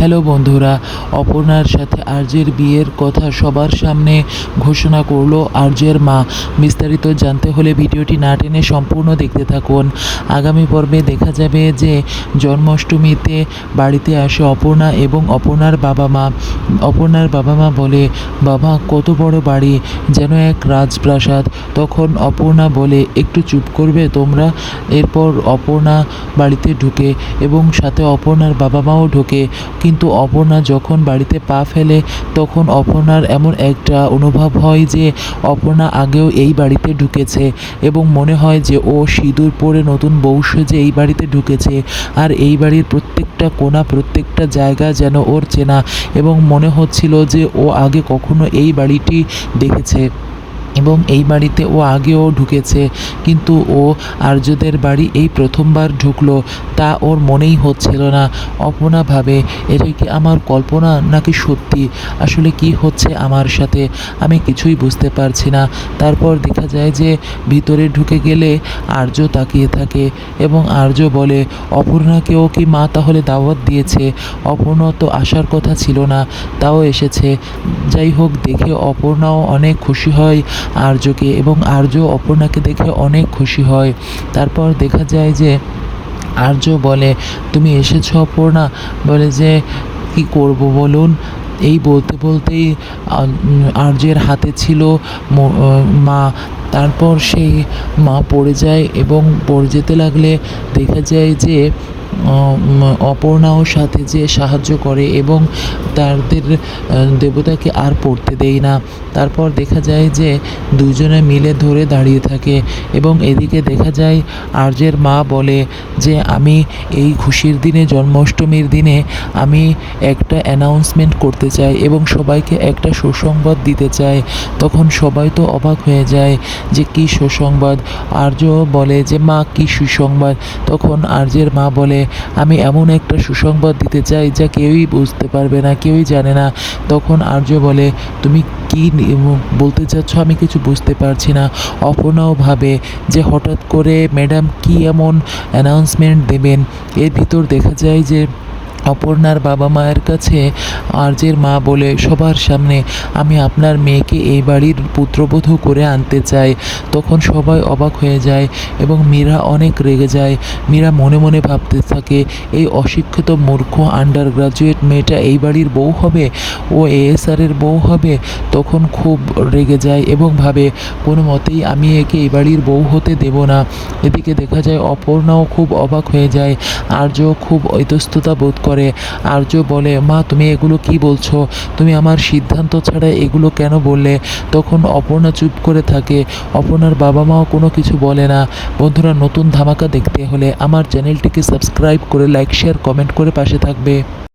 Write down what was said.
Hello বন্ধুরা, অপর্ণার সাথে আরজের বিয়ের কথা সবার সামনে ঘোষণা করলো আরজের মা। বিস্তারিত জানতে হলে ভিডিওটি না টেনে সম্পূর্ণ দেখতে থাকুন। আগামী পর্বে দেখা যাবে যে জন্মাষ্টমীতে বাড়িতে আসে অপর্ণা এবং অপর্ণার বাবা মা। অপর্ণার বাবা মা বলে, বাবা কত বড় বাড়ি, যেন এক রাজপ্রাসাদ। তখন অপর্ণা বলে, একটু চুপ করবে তোমরা। এরপর অপর্ণা বাড়িতে ঢুকে এবং সাথে অপর্ণার বাবা মাও ঢোকে। কিন্তু অপর্ণা যখন বাড়িতে পা ফেলে তখন অপর্ণার এমন একটা অনুভব হয় যে অপর্ণা আগেও এই বাড়িতে ঢুকেছে এবং মনে হয় যে ও সিঁদুর পরে নতুন বউ সেজে এই বাড়িতে ঢুকেছে। আর এই বাড়ির প্রত্যেকটা কোণা, প্রত্যেকটা জায়গা যেন ওর চেনা এবং মনে হচ্ছিল যে ও আগে কখনো এই বাড়িটি দেখেছে এবং এই বাড়িতে ও আগেও ঢুকেছে, কিন্তু ও আর্যদের বাড়ি এই প্রথমবার ঢুকলো, তা ওর মনেই হচ্ছিল না। অপর্ণা ভাবে, এটা কি আমার কল্পনা নাকি সত্যি? আসলে কি হচ্ছে আমার সাথে, আমি কিছুই বুঝতে পারছি না। তারপর দেখা যায় যে ভিতরে ঢুকে গেলে আর্য তাকিয়ে থাকে এবং আর্য বলে, অপর্ণাকেও কি মা তাহলে দাওয়াত দিয়েছে? অপর্ণা তো আসার কথা ছিল না, তাও এসেছে। যাই হোক, দেখে অপর্ণাও অনেক খুশি হয় আর্যকে এবং আর্য অপর্ণাকে দেখে অনেক খুশি হয়। তারপর দেখা যায় যে আর্য বলে, তুমি এসেছো অপর্ণা? বলে যে কি করব বলুন। এই বলতে বলতেই আর্যের হাতে ছিল মা। তারপর সেই মা পড়ে যায় এবং পড়ে যেতে লাগলে দেখা যায় যে অপর্ণাও সাথে যে সাহায্য করে এবং তাদের দেবতাকে আর পড়তে দেয় না। তারপর দেখা যায় যে দুজনে মিলে ধরে দাঁড়িয়ে থাকে এবং এদিকে দেখা যায় আর্যের মা বলে যে আমি এই খুশির দিনে, জন্মাষ্টমীর দিনে আমি একটা অ্যানাউন্সমেন্ট করতে চাই এবং সবাইকে একটা সুসংবাদ দিতে চাই। তখন সবাই তো অবাক হয়ে যায় যে কী সুসংবাদ। আর্য বলে যে মা, কী সুসংবাদ? তখন আর্যের মা বলে, আমি এমন একটা সুসংবাদ দিতে চাই যা কেউই বুঝতে পারবে না, কেউই জানে না। তখন আর্য বলে, তুমি কি বলতে চাচ্ছ? আমি কিছু বুঝতে পারছি না। অপর্ণাও ভাবে যে হঠাৎ করে ম্যাডাম কি এমন অ্যানাউন্সমেন্ট দেবেন। এর ভিতর দেখা যায় যে অপর্ণার বাবা মায়ের কাছে আর্যের মা বলে, সবার সামনে আমি আপনার মেয়েকে এই বাড়ির পুত্রবধূ করে আনতে চাই। তখন সবাই অবাক হয়ে যায় এবং মীরা অনেক রেগে যায়। মীরা মনে মনে ভাবতে থাকে, এই অশিক্ষিত মূর্খ আন্ডার গ্রাজুয়েট মেয়েটা এই বাড়ির বউ হবে, ও এএসআরের বউ হবে। তখন খুব রেগে যায় এবং ভাবে, কোনো মতেই আমি একে এই বাড়ির বউ হতে দেব না। এদিকে দেখা যায় অপর্ণাও খুব অবাক হয়ে যায়। আর্য খুব ইতস্ততা বোধ করে। আর্য বলে, মা তুমি এগুলো কি বলছো? তুমি আমার সিদ্ধান্ত ছাড়া এগুলো কেন বললে? তখন অপর্ণা চুপ করে থাকে। অপর্ণার বাবা মাও কোনো কিছু বলে না। বন্ধুরা, নতুন ধামাকা দেখতে হলে আমার চ্যানেলটিকে সাবস্ক্রাইব করে লাইক, শেয়ার, কমেন্ট করে পাশে থাকবে।